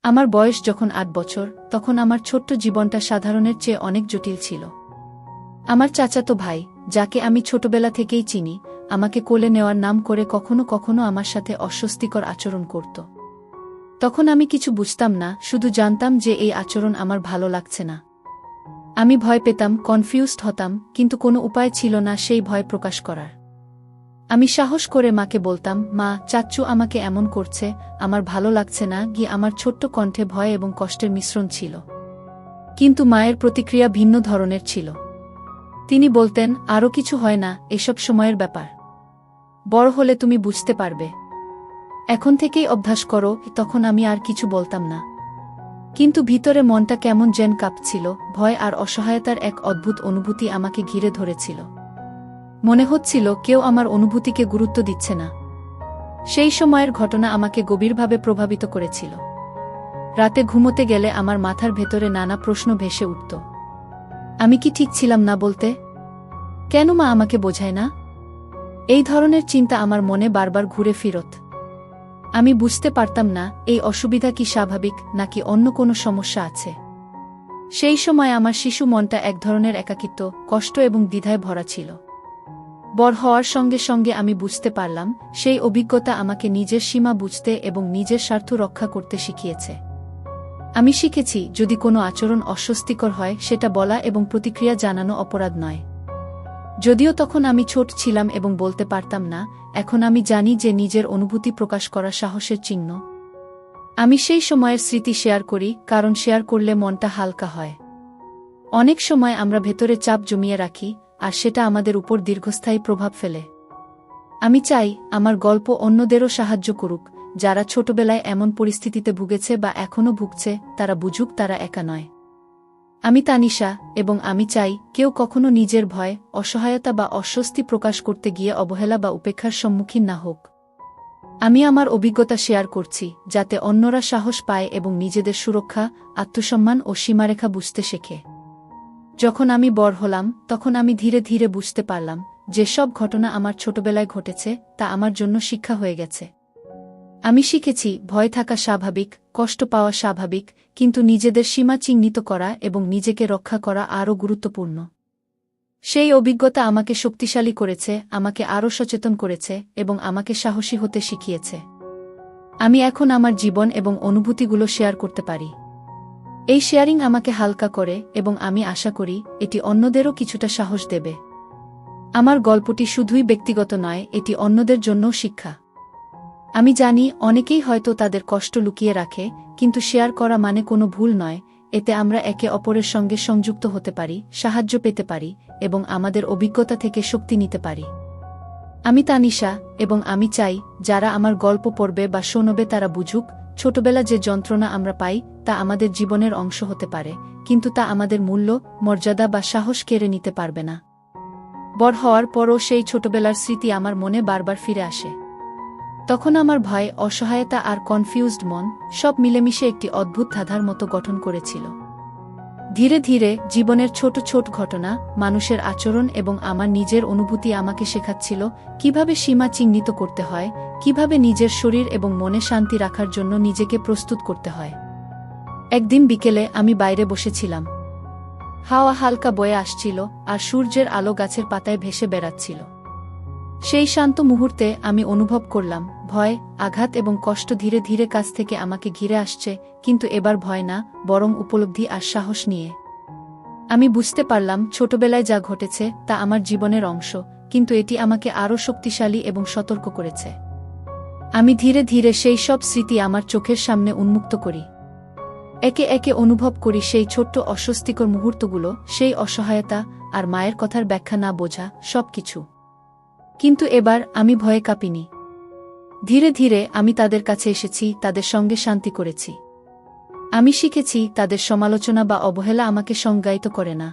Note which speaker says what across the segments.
Speaker 1: আমার বয়স যখন ৮ বছর, তখন আমার ছোট্ট জীবনটা সাধারণের চেয়ে অনেক জটিল ছিল। আমার চাচাতো ভাই, যাকে আমি ছোটবেলা থেকেই চিনি, আমাকে কোলে নেওয়ার নাম করে কখনো কখনো আমার সাথে অস্বস্তিকর আচরণ করত। তখন আমি কিছু বুঝতাম না, শুধু জানতাম যে এই আচরণ আমার ভালো লাগছে না। আমি ভয় পেতাম, কনফিউজড হতাম, কিন্তু কোনো উপায় ছিল না সেই ভয় প্রকাশ করার। আমি সাহস করে মাকে বলতাম, মা, চাচ্চু আমাকে এমন করছে, আমার ভালো লাগছে না। গিয়ে আমার ছোট্ট কণ্ঠে ভয় এবং কষ্টের মিশ্রণ ছিল। কিন্তু মায়ের প্রতিক্রিয়া ভিন্ন ধরনের ছিল। তিনি বলতেন, আরও কিছু হয় না, এসব সময়ের ব্যাপার। বড় হলে তুমি বুঝতে পারবে। এখন থেকেই অভ্যাস করো। তখন আমি আর কিছু বলতাম না। কিন্তু ভিতরে মনটা কেমন যেন কাঁপছিল, ভয় আর অসহায়তার এক অদ্ভুত অনুভূতি আমাকে ঘিরে ধরেছিল। মনে হচ্ছিল কেউ আমার অনুভূতিকে গুরুত্ব দিচ্ছে না। সেই সময়ের ঘটনা আমাকে গভীরভাবে প্রভাবিত করেছিল। রাতে ঘুমোতে গেলে আমার মাথার ভেতরে নানা প্রশ্ন ভেসে উঠত। আমি কি ঠিক ছিলাম না বলতে? কেন মা আমাকে বোঝায় না? এই ধরনের চিন্তা আমার মনে বারবার ঘুরে ফিরত। আমি বুঝতে পারতাম না এই অসুবিধা কি স্বাভাবিক নাকি অন্য কোনো সমস্যা আছে। সেই সময় আমার শিশু মনটা এক ধরনের একাকিত্ব, কষ্ট এবং দ্বিধায় ভরা ছিল। বড় হওয়ার সঙ্গে সঙ্গে আমি বুঝতে পারলাম, সেই অভিজ্ঞতা আমাকে নিজের সীমা বুঝতে এবং নিজের স্বার্থ রক্ষা করতে শিখিয়েছে। আমি শিখেছি, যদি কোনো আচরণ অস্বস্তিকর হয়, সেটা বলা এবং প্রতিক্রিয়া জানানো অপরাধ নয়। যদিও তখন আমি ছোট ছিলাম এবং বলতে পারতাম না, এখন আমি জানি যে নিজের অনুভূতি প্রকাশ করা সাহসের চিহ্ন। আমি সেই সময়ের স্মৃতি শেয়ার করি, কারণ শেয়ার করলে মনটা হালকা হয়। অনেক সময় আমরা ভেতরে চাপ জমিয়ে রাখি, আর সেটা আমাদের উপর দীর্ঘস্থায়ী প্রভাব ফেলে। আমি চাই আমার গল্প অন্যদেরও সাহায্য করুক, যারা ছোটবেলায় এমন পরিস্থিতিতে ভুগেছে বা এখনও ভুগছে, তারা বুঝুক তারা একা নয়। আমি তানিশা, এবং আমি চাই কেউ কখনো নিজের ভয়, অসহায়তা বা অস্বস্তি প্রকাশ করতে গিয়ে অবহেলা বা উপেক্ষার সম্মুখীন না হোক। আমি আমার অভিজ্ঞতা শেয়ার করছি, যাতে অন্যরা সাহস পায় এবং নিজেদের সুরক্ষা, আত্মসম্মান ও সীমারেখা বুঝতে শেখে। যখন আমি বড় হলাম, তখন আমি ধীরে ধীরে বুঝতে পারলাম, যে সব ঘটনা আমার ছোটবেলায় ঘটেছে তা আমার জন্য শিক্ষা হয়ে গেছে। আমি শিখেছি, ভয় থাকা স্বাভাবিক, কষ্ট পাওয়া স্বাভাবিক, কিন্তু নিজেদের সীমা চিহ্নিত করা এবং নিজেকে রক্ষা করা আরও গুরুত্বপূর্ণ। সেই অভিজ্ঞতা আমাকে শক্তিশালী করেছে, আমাকে আরও সচেতন করেছে এবং আমাকে সাহসী হতে শিখিয়েছে। আমি এখন আমার জীবন এবং অনুভূতিগুলো শেয়ার করতে পারি। এই শেয়ারিং আমাকে হালকা করে এবং আমি আশা করি এটি অন্যদেরও কিছুটা সাহস দেবে। আমার গল্পটি শুধুই ব্যক্তিগত নয়, এটি অন্যদের জন্যও শিক্ষা। আমি জানি অনেকেই হয়তো তাদের কষ্ট লুকিয়ে রাখে, কিন্তু শেয়ার করা মানে কোনো ভুল নয়। এতে আমরা একে অপরের সঙ্গে সংযুক্ত হতে পারি, সাহায্য পেতে পারি এবং আমাদের অভিজ্ঞতা থেকে শক্তি নিতে পারি। আমি তানিশা, এবং আমি চাই যারা আমার গল্প পড়বে বা শোনবে তারা বুঝুক, ছোটবেলা যে যন্ত্রণা আমরা পাই তা আমাদের জীবনের অংশ হতে পারে, কিন্তু তা আমাদের মূল্য, মর্যাদা বা সাহস কেড়ে নিতে পারবে না। বড় হওয়ার পরও সেই ছোটবেলার স্মৃতি আমার মনে বারবার ফিরে আসে। তখন আমার ভয়, অসহায়তা আর কনফিউজড মন সব মিলেমিশে একটি অদ্ভুত ধাঁধার মতো গঠন করেছিল। ধীরে ধীরে জীবনের ছোট ছোট ঘটনা, মানুষের আচরণ এবং আমার নিজের অনুভূতি আমাকে শেখাচ্ছিল কিভাবে সীমা চিহ্নিত করতে হয়, কিভাবে নিজের শরীর এবং মনে শান্তি রাখার জন্য নিজেকে প্রস্তুত করতে হয়। একদিন বিকেলে আমি বাইরে বসেছিলাম। হাওয়া হালকা বয়ে আসছিল, আর সূর্যের আলো গাছের পাতায় ভেসে বেড়াচ্ছিল। সেই শান্ত মুহূর্তে আমি অনুভব করলাম, ভয়, আঘাত এবং কষ্ট ধীরে ধীরে কাছ থেকে আমাকে ঘিরে আসছে, কিন্তু এবার ভয় না, বরং উপলব্ধি আর সাহস নিয়ে। আমি বুঝতে পারলাম, ছোটবেলায় যা ঘটেছে তা আমার জীবনের অংশ, কিন্তু এটি আমাকে আরও শক্তিশালী এবং সতর্ক করেছে। আমি ধীরে ধীরে সেই সব স্মৃতি আমার চোখের সামনে উন্মুক্ত করি। একে একে অনুভব করি সেই ছোট্ট অস্বস্তিকর মুহূর্তগুলো, সেই অসহায়তা আর মায়ের কথার ব্যাখ্যা না বোঝা সবকিছু। কিন্তু এবার আমি ভয়ে কাঁপিনি। ধীরে ধীরে আমি তাদের কাছে এসেছি, তাদের সঙ্গে শান্তি করেছি। আমি শিখেছি তাদের সমালোচনা বা অবহেলা আমাকে সংজ্ঞায়িত করে না।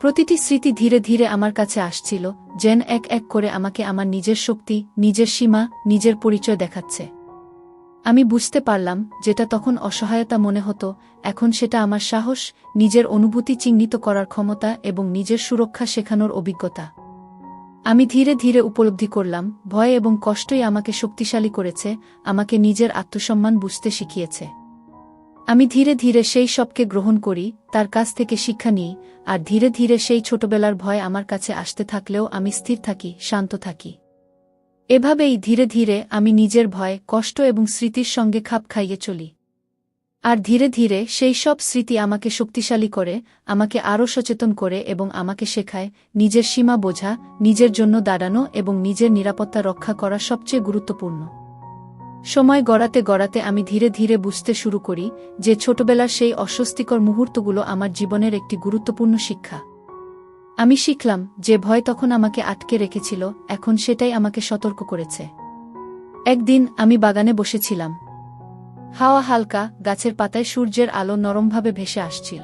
Speaker 1: প্রতিটি স্মৃতি ধীরে ধীরে আমার কাছে আসছিল, যেন এক এক করে আমাকে আমার নিজের শক্তি, নিজের সীমা, নিজের পরিচয় দেখাচ্ছে। আমি বুঝতে পারলাম, যেটা তখন অসহায়তা মনে হতো, এখন সেটা আমার সাহস, নিজের অনুভূতি চিহ্নিত করার ক্ষমতা এবং নিজের সুরক্ষা শেখানোর অভিজ্ঞতা। আমি ধীরে ধীরে উপলব্ধি করলাম, ভয় এবং কষ্টই আমাকে শক্তিশালী করেছে, আমাকে নিজের আত্মসম্মান বুঝতে শিখিয়েছে। আমি ধীরে ধীরে সেই সবকে গ্রহণ করি, তার কাছ থেকে শিক্ষা নিই, আর ধীরে ধীরে সেই ছোটবেলার ভয় আমার কাছে আসতে থাকলেও আমি স্থির থাকি, শান্ত থাকি। এভাবেই ধীরে ধীরে আমি নিজের ভয়, কষ্ট এবং স্মৃতির সঙ্গে খাপ খাইয়ে চলি। আর ধীরে ধীরে সেই সব স্মৃতি আমাকে শক্তিশালী করে, আমাকে আরও সচেতন করে এবং আমাকে শেখায় নিজের সীমা বোঝা, নিজের জন্য দাঁড়ানো এবং নিজের নিরাপত্তা রক্ষা করা সবচেয়ে গুরুত্বপূর্ণ। সময় গড়াতে গড়াতে আমি ধীরে ধীরে বুঝতে শুরু করি যে ছোটবেলার সেই অস্বস্তিকর মুহূর্তগুলো আমার জীবনের একটি গুরুত্বপূর্ণ শিক্ষা। আমি শিখলাম যে ভয় তখন আমাকে আটকে রেখেছিল, এখন সেটাই আমাকে সতর্ক করেছে। একদিন আমি বাগানে বসেছিলাম। হাওয়া হালকা, গাছের পাতায় সূর্যের আলো নরমভাবে ভেসে আসছিল।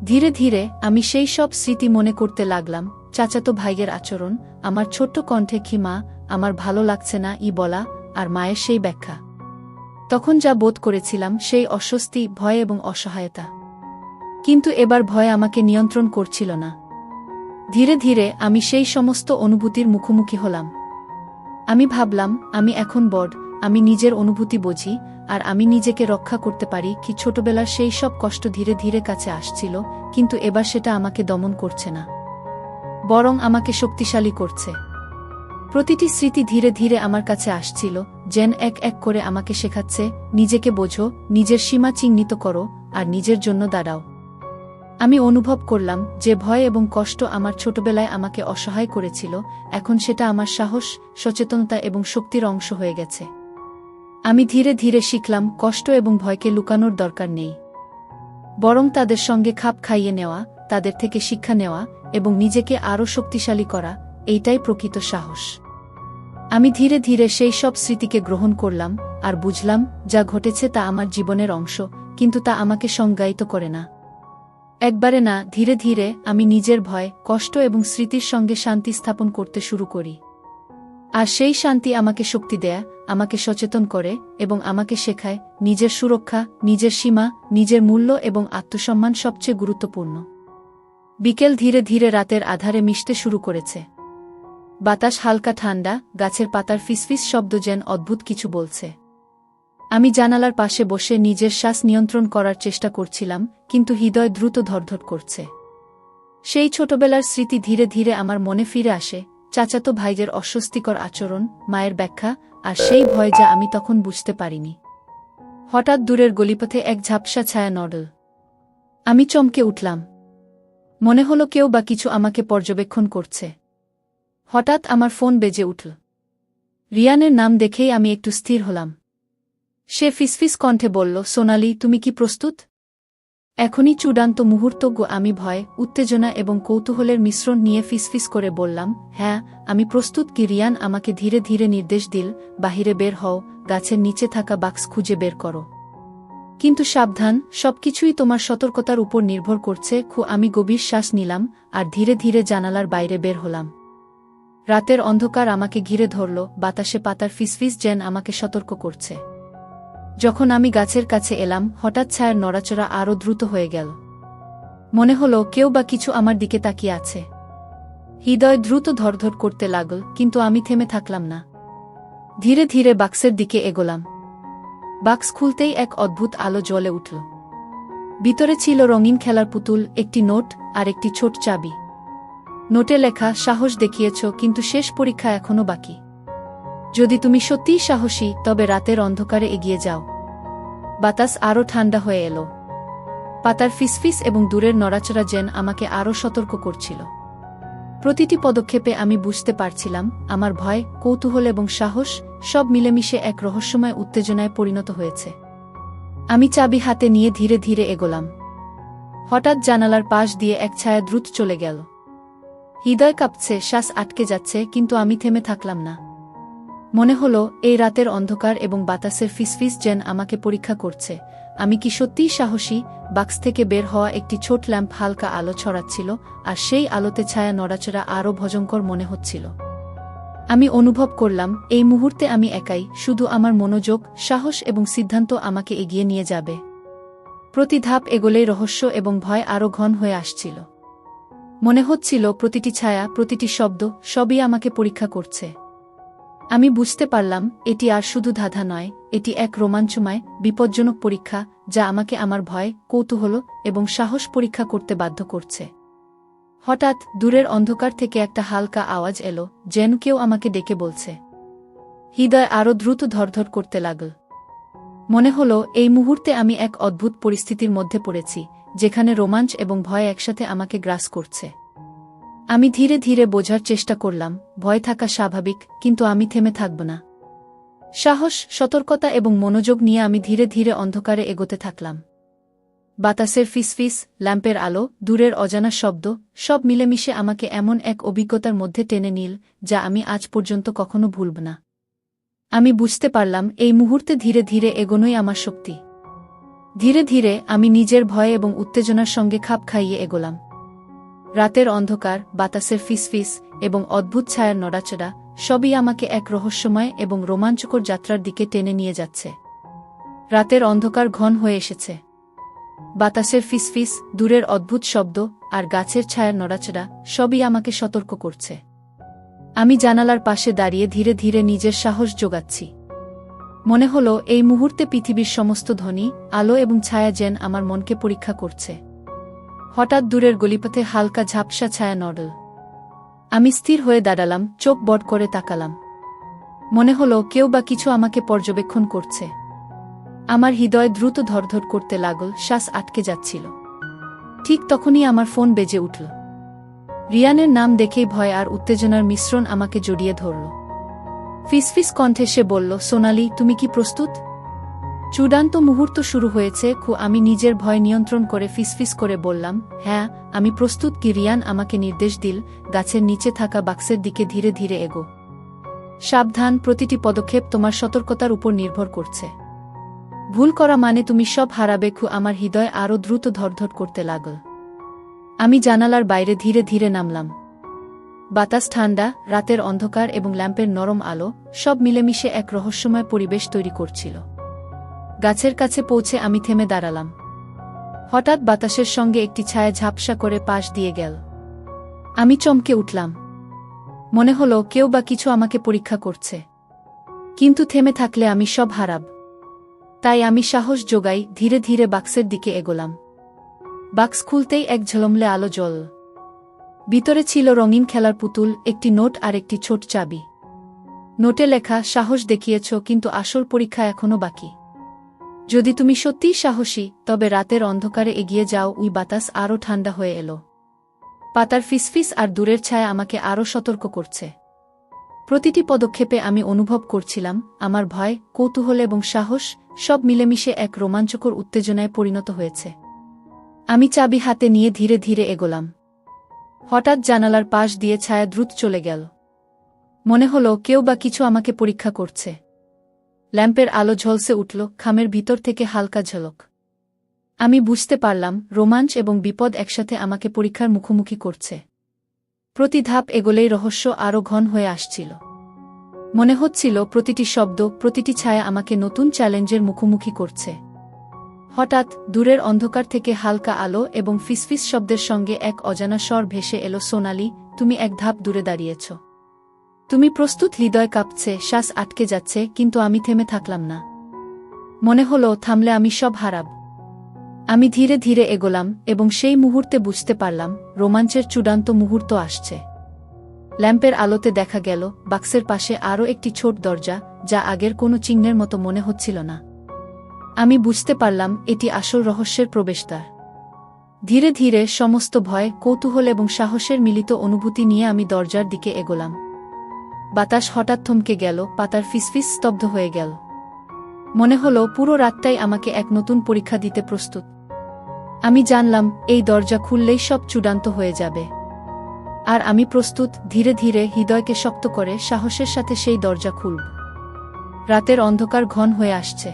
Speaker 1: ধীরে ধীরে আমি সেই সব স্মৃতি মনে করতে লাগলাম, চাচাতো ভাইয়ের আচরণ, আমার ছোট্ট কণ্ঠে কি মা, আমার ভালো লাগছে না বলা, আর মায়ের সেই ব্যাখ্যা। তখন যা বোধ করেছিলাম সেই অস্বস্তি, ভয় এবং অসহায়তা। কিন্তু এবার ভয় আমাকে নিয়ন্ত্রণ করছিল না। ধীরে ধীরে আমি সেই সমস্ত অনুভূতির মুখোমুখি হলাম। আমি ভাবলাম, আমি এখন বড়, আমি নিজের অনুভূতি বুঝি, আর আমি নিজেকে রক্ষা করতে পারি। কি ছোটবেলার সেই সব কষ্ট ধীরে ধীরে কাছে আসছিল, কিন্তু এবার সেটা আমাকে দমন করছে না, বরং আমাকে শক্তিশালী করছে। প্রতিটি স্মৃতি ধীরে ধীরে আমার কাছে আসছিল, যেন এক এক করে আমাকে শেখাচ্ছে, নিজেকে বোঝো, নিজের সীমা চিহ্নিত করো, আর নিজের জন্য দাঁড়াও। আমি অনুভব করলাম যে ভয় এবং কষ্ট আমার ছোটবেলায় আমাকে অসহায় করেছিল, এখন সেটা আমার সাহস, সচেতনতা এবং শক্তির অংশ হয়ে গেছে। আমি ধীরে ধীরে শিখলাম কষ্ট এবং ভয়কে লুকানোর দরকার নেই, বরং তাদের সঙ্গে খাপ খাইয়ে নেওয়া, তাদের থেকে শিক্ষা নেওয়া এবং নিজেকে আরও শক্তিশালী করা, এইটাই প্রকৃত সাহস। আমি ধীরে ধীরে সেই সব স্মৃতিকে গ্রহণ করলাম আর বুঝলাম যা ঘটেছে তা আমার জীবনের অংশ, কিন্তু তা আমাকে সংজ্ঞায়িত করে না। একবারে না, ধীরে ধীরে আমি নিজের ভয়, কষ্ট এবং স্মৃতির সঙ্গে শান্তি স্থাপন করতে শুরু করি। আর সেই শান্তি আমাকে শক্তি দেয়, আমাকে সচেতন করে এবং আমাকে শেখায় নিজের সুরক্ষা, নিজের সীমা, নিজের মূল্য এবং আত্মসম্মান সবচেয়ে গুরুত্বপূর্ণ। বিকেল ধীরে ধীরে রাতের আধারে মিশতে শুরু করেছে। বাতাস হালকা ঠান্ডা, গাছের পাতার ফিসফিস শব্দ যেন অদ্ভুত কিছু বলছে। আমি জানালার পাশে বসে নিজের শ্বাস নিয়ন্ত্রণ করার চেষ্টা করছিলাম, কিন্তু হৃদয় দ্রুত ধড়ধড় করছে। সেই ছোটবেলার স্মৃতি ধীরে ধীরে আমার মনে ফিরে আসে, চাচাতো ভাইদের অস্বস্তিকর আচরণ, মায়ের ব্যাখ্যা, আর সেই ভয় যা আমি তখন বুঝতে পারিনি। হঠাৎ দূরের গলিপথে এক ঝাপসা ছায়া নড়ল। আমি চমকে উঠলাম। মনে হলো কেউ বা কিছু আমাকে পর্যবেক্ষণ করছে। হঠাৎ আমার ফোন বেজে উঠল। রিয়ানের নাম দেখেই আমি একটু স্থির হলাম। সে ফিসফিস কণ্ঠে বলল, সোনালি, তুমি কি প্রস্তুত? এখনই চূড়ান্ত মুহূর্ত গো। আমি ভয়, উত্তেজনা এবং কৌতূহলের মিশ্রণ নিয়ে ফিসফিস করে বললাম, হ্যাঁ, আমি প্রস্তুত। কি? রিয়ান আমাকে ধীরে ধীরে নির্দেশ দিল, বাহিরে বের হও, গাছের নিচে থাকা বাক্স খুঁজে বের করো। কিন্তু সাবধান, সবকিছুই তোমার সতর্কতার উপর নির্ভর করছে। আমি গভীর শ্বাস নিলাম আর ধীরে ধীরে জানালার বাইরে বের হলাম। রাতের অন্ধকার আমাকে ঘিরে ধরল, বাতাসে পাতার ফিসফিস যেন আমাকে সতর্ক করছে। যখন আমি গাছের কাছে এলাম, হঠাৎ ছায়ার নড়াচড়া আরও দ্রুত হয়ে গেল। মনে হলো কেউ বা কিছু আমার দিকে তাকিয়ে আছে। হৃদয় দ্রুত ধড়ধড় করতে লাগল, কিন্তু আমি থেমে থাকলাম না। ধীরে ধীরে বাক্সের দিকে এগোলাম। বাক্স খুলতেই এক অদ্ভুত আলো জ্বলে উঠল। ভিতরে ছিল রঙিন খেলার পুতুল, একটি নোট আর একটি ছোট চাবি। নোটে লেখা, সাহস দেখিয়েছ, কিন্তু শেষ পরীক্ষা এখনো বাকি। যদি তুমি সত্যিই সাহসী, তবে রাতের অন্ধকারে এগিয়ে যাও। বাতাস আরও ঠান্ডা হয়ে এলো। পাতার ফিসফিস এবং দূরের নড়াচড়া যেন আমাকে আরও সতর্ক করছিল। প্রতিটি পদক্ষেপে আমি বুঝতে পারছিলাম আমার ভয়, কৌতূহল এবং সাহস সব মিলেমিশে এক রহস্যময় উত্তেজনায় পরিণত হয়েছে। আমি চাবি হাতে নিয়ে ধীরে ধীরে এগোলাম। হঠাৎ জানালার পাশ দিয়ে এক ছায়া দ্রুত চলে গেল। হৃদয় কাঁপছে, শ্বাস আটকে যাচ্ছে, কিন্তু আমি থেমে থাকলাম না। মনে হলো এই রাতের অন্ধকার এবং বাতাসের ফিসফিস যেন আমাকে পরীক্ষা করছে, আমি কি সত্যিই সাহসী। বাক্স থেকে বের হওয়া একটি ছোট ল্যাম্প হালকা আলো ছড়াচ্ছিল, আর সেই আলোতে ছায়া নড়াচড়া আরও ভয়ঙ্কর মনে হচ্ছিল। আমি অনুভব করলাম এই মুহূর্তে আমি একাই, শুধু আমার মনোযোগ, সাহস এবং সিদ্ধান্ত আমাকে এগিয়ে নিয়ে যাবে। প্রতি ধাপ এগোলেই রহস্য এবং ভয় আরও ঘন হয়ে আসছিল। মনে হচ্ছিল প্রতিটি ছায়া, প্রতিটি শব্দ, সবই আমাকে পরীক্ষা করছে। আমি বুঝতে পারলাম এটি আর শুধু ধাঁধা নয়, এটি এক রোমাঞ্চময়, বিপজ্জনক পরীক্ষা যা আমাকে আমার ভয়, কৌতূহল এবং সাহস পরীক্ষা করতে বাধ্য করছে। হঠাৎ দূরের অন্ধকার থেকে একটা হালকা আওয়াজ এলো, যেন কেউ আমাকে ডেকে বলছে। হৃদয় আরও দ্রুত ধড়ধড় করতে লাগল। মনে হলো এই মুহূর্তে আমি এক অদ্ভুত পরিস্থিতির মধ্যে পড়েছি, যেখানে রোমাঞ্চ এবং ভয় একসাথে আমাকে গ্রাস করছে। আমি ধীরে ধীরে বোঝার চেষ্টা করলাম, ভয় থাকা স্বাভাবিক, কিন্তু আমি থেমে থাকব না। সাহস, সতর্কতা এবং মনোযোগ নিয়ে আমি ধীরে ধীরে অন্ধকারে এগোতে থাকলাম। বাতাসের ফিসফিস, ল্যাম্পের আলো, দূরের অজানা শব্দ, সব মিলেমিশে আমাকে এমন এক অভিজ্ঞতার মধ্যে টেনে নিল যা আমি আজ পর্যন্ত কখনো ভুলব না। আমি বুঝতে পারলাম এই মুহূর্তে ধীরে ধীরে এগোনোই আমার শক্তি। ধীরে ধীরে আমি নিজের ভয় এবং উত্তেজনার সঙ্গে খাপ খাইয়ে এগোলাম। রাতের অন্ধকার, বাতাসের ফিসফিস এবং অদ্ভুত ছায়ার নড়াচড়া সবই আমাকে এক রহস্যময় এবং রোমাঞ্চকর যাত্রার দিকে টেনে নিয়ে যাচ্ছে। রাতের অন্ধকার ঘন হয়ে এসেছে। বাতাসের ফিসফিস, দূরের অদ্ভুত শব্দ আর গাছের ছায়ার নড়াচড়া সবই আমাকে সতর্ক করছে। আমি জানালার পাশে দাঁড়িয়ে ধীরে ধীরে নিজের সাহস জোগাচ্ছি। মনে হলো এই মুহূর্তে পৃথিবীর সমস্ত ধ্বনি, আলো এবং ছায়া যেন আমার মনকে পরীক্ষা করছে। হঠাৎ দূরের গলিপথে হালকা ঝাপসা ছায়া নড়ল। আমি স্থির হয়ে দাঁড়ালাম, চোখ বড় করে তাকালাম। মনে হলো কেউ বা কিছু আমাকে পর্যবেক্ষণ করছে। আমার হৃদয় দ্রুত ধড়ধড় করতে লাগল, শ্বাস আটকে যাচ্ছিল। ঠিক তখনই আমার ফোন বেজে উঠল। রিয়ানের নাম দেখেই ভয় আর উত্তেজনার মিশ্রণ আমাকে জড়িয়ে ধরল। ফিসফিস কণ্ঠে সে বলল, সোনালি, তুমি কি প্রস্তুত? চূড়ান্ত মুহূর্ত শুরু হয়েছে। আমি নিজের ভয় নিয়ন্ত্রণ করে ফিসফিস করে বললাম, হ্যাঁ, আমি প্রস্তুত। কি? রিয়ান আমাকে নির্দেশ দিল, গাছের নিচে থাকা বাক্সের দিকে ধীরে ধীরে এগো। সাবধান, প্রতিটি পদক্ষেপ তোমার সতর্কতার উপর নির্ভর করছে। ভুল করা মানে তুমি সব হারাবে। আমার হৃদয় আরও দ্রুত ধড়ধড় করতে লাগল। আমি জানালার বাইরে ধীরে ধীরে নামলাম। বাতাস ঠান্ডা, রাতের অন্ধকার এবং ল্যাম্পের নরম আলো সব মিলেমিশে এক রহস্যময় পরিবেশ তৈরি করছিল। গাছের কাছে পৌঁছে আমি থেমে দাঁড়ালাম। হঠাৎ বাতাসের সঙ্গে একটি ছায়া ঝাপসা করে পাশ দিয়ে গেল। আমি চমকে উঠলাম। মনে হলো কেউ বা কিছু আমাকে পরীক্ষা করছে। কিন্তু থেমে থাকলে আমি সব হারাব। তাই আমি সাহস জোগাই, ধীরে ধীরে বাক্সের দিকে এগোলাম। বাক্স খুলতেই এক ঝলমলে আলো জ্বলল। ভিতরে ছিল রঙিন খেলার পুতুল, একটি নোট আর একটি ছোট চাবি। নোটে লেখা, সাহস দেখিয়েছ, কিন্তু আসল পরীক্ষা এখনো বাকি। যদি তুমি সত্যিই সাহসী, তবে রাতের অন্ধকারে এগিয়ে যাও। ওই বাতাস আরও ঠান্ডা হয়ে এলো। পাতার ফিসফিস আর দূরের ছায়া আমাকে আরও সতর্ক করছে। প্রতিটি পদক্ষেপে আমি অনুভব করছিলাম আমার ভয়, কৌতূহল এবং সাহস সব মিলেমিশে এক রোমাঞ্চকর উত্তেজনায় পরিণত হয়েছে। আমি চাবি হাতে নিয়ে ধীরে ধীরে এগোলাম। হঠাৎ জানালার পাশ দিয়ে ছায়া দ্রুত চলে গেল। মনে হলো কেউ বা কিছু আমাকে পরীক্ষা করছে। ল্যাম্পের আলো ঝলসে উঠল, খামের ভিতর থেকে হালকা ঝলক। আমি বুঝতে পারলাম রোমাঞ্চ এবং বিপদ একসাথে আমাকে পরীক্ষার মুখোমুখি করছে। প্রতি ধাপ এগোলেই রহস্য আরও ঘন হয়ে আসছিল। মনে হচ্ছিল প্রতিটি শব্দ, প্রতিটি ছায়া আমাকে নতুন চ্যালেঞ্জের মুখোমুখি করছে। হঠাৎ দূরের অন্ধকার থেকে হালকা আলো এবং ফিসফিস শব্দের সঙ্গে এক অজানা স্বর ভেসে এলো, সোনালি, তুমি এক ধাপ দূরে দাঁড়িয়েছ। তুমি প্রস্তুত? হৃদয় কাঁপছে, শ্বাস আটকে যাচ্ছে, কিন্তু আমি থেমে থাকলাম না। মনে হলো থামলে আমি সব হারাব। আমি ধীরে ধীরে এগোলাম এবং সেই মুহূর্তে বুঝতে পারলাম রোমাঞ্চের চূড়ান্ত মুহূর্ত আসছে। ল্যাম্পের আলোতে দেখা গেল বাক্সের পাশে আরও একটি ছোট দরজা, যা আগের কোনো চিহ্নের মতো মনে হচ্ছিল না। আমি বুঝতে পারলাম এটি আসল রহস্যের প্রবেশদ্বার। ধীরে ধীরে সমস্ত ভয়, কৌতূহল এবং সাহসের মিলিত অনুভূতি নিয়ে আমি দরজার দিকে এগোলাম। বাতাস হঠাৎ থমকে গেল, পাতার ফিসফিস স্তব্ধ হয়ে গেল। মনে হলো পুরো রাতটাই আমাকে এক নতুন পরীক্ষা দিতে প্রস্তুত। আমি জানলাম এই দরজা খুললেই সব চূড়ান্ত হয়ে যাবে। আর আমি প্রস্তুত। ধীরে ধীরে হৃদয়কে শক্ত করে সাহসের সাথে সেই দরজা খুলব। রাতের অন্ধকার ঘন হয়ে আসছে।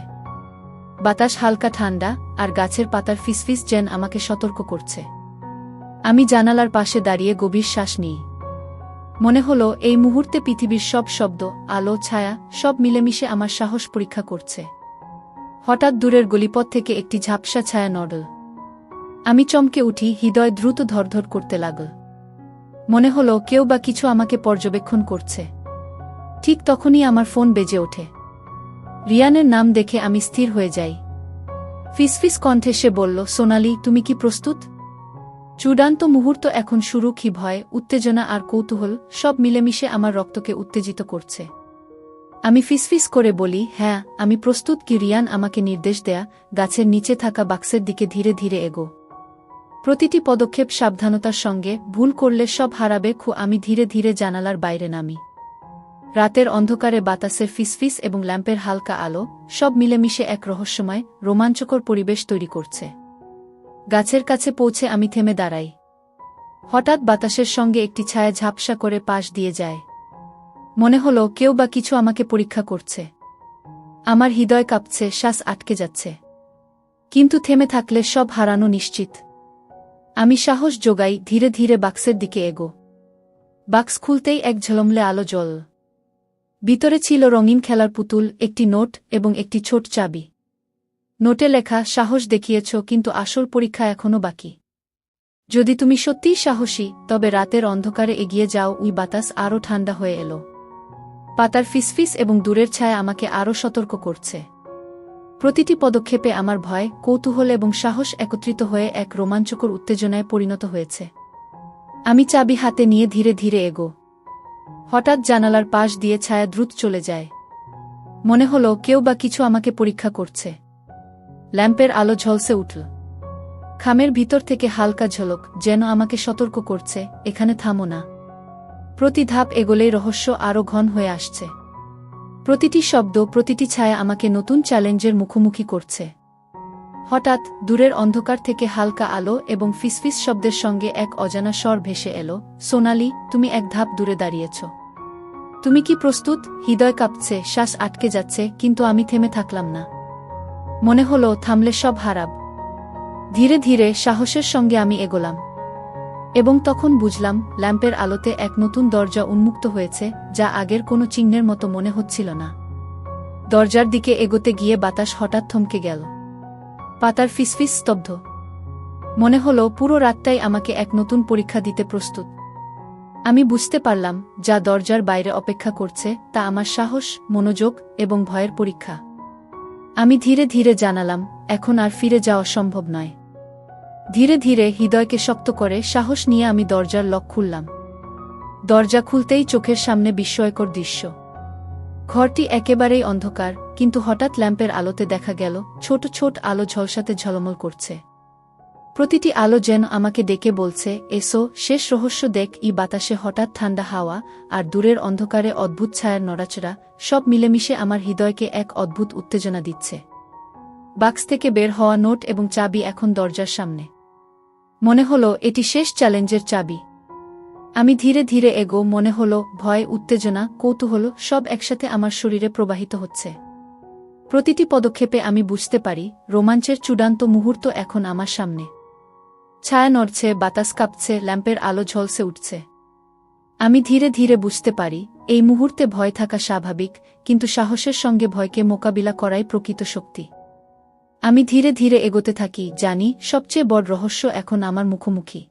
Speaker 1: বাতাস হালকা ঠান্ডা, আর গাছের পাতার ফিসফিস যেন আমাকে সতর্ক করছে। আমি জানালার পাশে দাঁড়িয়ে গভীর শ্বাস নিই। মনে হলো এই মুহূর্তে পৃথিবীর সব শব্দ, আলো, ছায়া সব মিলেমিশে আমার সাহস পরীক্ষা করছে। হঠাৎ দূরের গলিপথ থেকে একটি ঝাপসা ছায়া নড়ল। আমি চমকে উঠি, হৃদয় দ্রুত ধড়ধড় করতে লাগল। মনে হলো কেউ বা কিছু আমাকে পর্যবেক্ষণ করছে। ঠিক তখনই আমার ফোন বেজে ওঠে। রিয়ানের নাম দেখে আমি স্থির হয়ে যাই। ফিসফিস কণ্ঠে সে বলল, সোনালি, তুমি কি প্রস্তুত? চূড়ান্ত মুহূর্ত এখন শুরু। কি ভয়, উত্তেজনা আর কৌতূহল সব মিলেমিশে আমার রক্তকে উত্তেজিত করছে। আমি ফিসফিস করে বলি, হ্যাঁ, আমি প্রস্তুত। কি রিয়ান আমাকে নির্দেশ দেয়া, গাছের নিচে থাকা বাক্সের দিকে ধীরে ধীরে এগো। প্রতিটি পদক্ষেপ সাবধানতার সঙ্গে, ভুল করলে সব হারাবে। আমি ধীরে ধীরে জানালার বাইরে নামি। রাতের অন্ধকারে বাতাসের ফিসফিস এবং ল্যাম্পের হালকা আলো সব মিলেমিশে এক রহস্যময়, রোমাঞ্চকর পরিবেশ তৈরি করছে। গাছের কাছে পৌঁছে আমি থেমে দাঁড়াই। হঠাৎ বাতাসের সঙ্গে একটি ছায়া ঝাপসা করে পাশ দিয়ে যায়। মনে হলো কেউ বা কিছু আমাকে পরীক্ষা করছে। আমার হৃদয় কাঁপছে, শ্বাস আটকে যাচ্ছে। কিন্তু থেমে থাকলে সব হারানো নিশ্চিত। আমি সাহস জোগাই, ধীরে ধীরে বাক্সের দিকে এগো। বাক্স খুলতেই এক ঝলমলে আলো জ্বল। ভিতরে ছিল রঙিন খেলার পুতুল, একটি নোট এবং একটি ছোট চাবি। নোটে লেখা, সাহস দেখিয়েছ, কিন্তু আসল পরীক্ষা এখনও বাকি। যদি তুমি সত্যিই সাহসী, তবে রাতের অন্ধকারে এগিয়ে যাও। ওই বাতাস আরও ঠান্ডা হয়ে এলো। পাতার ফিসফিস এবং দূরের ছায়া আমাকে আরও সতর্ক করছে। প্রতিটি পদক্ষেপে আমার ভয়, কৌতূহল এবং সাহস একত্রিত হয়ে এক রোমাঞ্চকর উত্তেজনায় পরিণত হয়েছে। আমি চাবি হাতে নিয়ে ধীরে ধীরে এগো। হঠাৎ জানালার পাশ দিয়ে ছায়া দ্রুত চলে যায়। মনে হলো কেউ বা কিছু আমাকে পরীক্ষা করছে। ল্যাম্পের আলো ঝলসে উঠল। খামের ভিতর থেকে হালকা ঝলক, যেন আমাকে সতর্ক করছে, এখানে থামো না। প্রতি ধাপ এগোলেই রহস্য আরও ঘন হয়ে আসছে। প্রতিটি শব্দ, প্রতিটি ছায়া আমাকে নতুন চ্যালেঞ্জের মুখোমুখি করছে। হঠাৎ দূরের অন্ধকার থেকে হালকা আলো এবং ফিসফিস শব্দের সঙ্গে এক অজানা স্বর ভেসে এলো, সোনালি, তুমি এক ধাপ দূরে দাঁড়িয়েছ। তুমি কি প্রস্তুত? হৃদয় কাঁপছে, শ্বাস আটকে যাচ্ছে, কিন্তু আমি থেমে থাকলাম না। মনে হলো থামলে সব হারাব। ধীরে ধীরে সাহসের সঙ্গে আমি এগোলাম। এবং তখন বুঝলাম, ল্যাম্পের আলোতে এক নতুন দরজা উন্মুক্ত হয়েছে, যা আগের কোনো চিহ্নের মতো মনে হচ্ছিল না। দরজার দিকে এগোতে গিয়ে বাতাস হঠাৎ থমকে গেল। পাতার ফিসফিস স্তব্ধ। মনে হলো পুরো রাতটাই আমাকে এক নতুন পরীক্ষা দিতে প্রস্তুত। আমি বুঝতে পারলাম, যা দরজার বাইরে অপেক্ষা করছে তা আমার সাহস, মনোযোগ এবং ভয়ের পরীক্ষা। আমি ধীরে ধীরে জানালাম, এখন আর ফিরে যাওয়া সম্ভব নয়। ধীরে ধীরে হৃদয়কে শক্ত করে সাহস নিয়ে আমি দরজার লক খুললাম। দরজা খুলতেই চোখের সামনে বিস্ময়কর দৃশ্য। ঘরটি একেবারেই অন্ধকার, কিন্তু হঠাৎ ল্যাম্পের আলোতে দেখা গেল ছোট ছোট আলো ঝলসাতে ঝলমল করছে। প্রতিটি আলো যেন আমাকে ডেকে বলছে, এসো, শেষ রহস্য দেখ। ই বাতাসে হঠাৎ ঠান্ডা হাওয়া আর দূরের অন্ধকারে অদ্ভুত ছায়ার নড়াচড়া সব মিলেমিশে আমার হৃদয়কে এক অদ্ভুত উত্তেজনা দিচ্ছে। বাক্স থেকে বের হওয়া নোট এবং চাবি এখন দরজার সামনে। মনে হলো এটি শেষ চ্যালেঞ্জের চাবি। আমি ধীরে ধীরে এগো। মনে হলো ভয়, উত্তেজনা, কৌতূহল সব একসাথে আমার শরীরে প্রবাহিত হচ্ছে। প্রতিটি পদক্ষেপে আমি বুঝতে পারি, রোমাঞ্চের চূড়ান্ত মুহূর্ত এখন আমার সামনে। ছায়া নড়ছে, বাতাস কাঁপছে, ল্যাম্পের আলো ঝলসে উঠছে। আমি ধীরে ধীরে বুঝতে পারি, এই মুহূর্তে ভয় থাকা স্বাভাবিক, কিন্তু সাহসের সঙ্গে ভয়কে মোকাবিলা করাই প্রকৃত শক্তি। আমি ধীরে ধীরে এগোতে থাকি, জানি সবচেয়ে বড় রহস্য এখন আমার মুখোমুখি।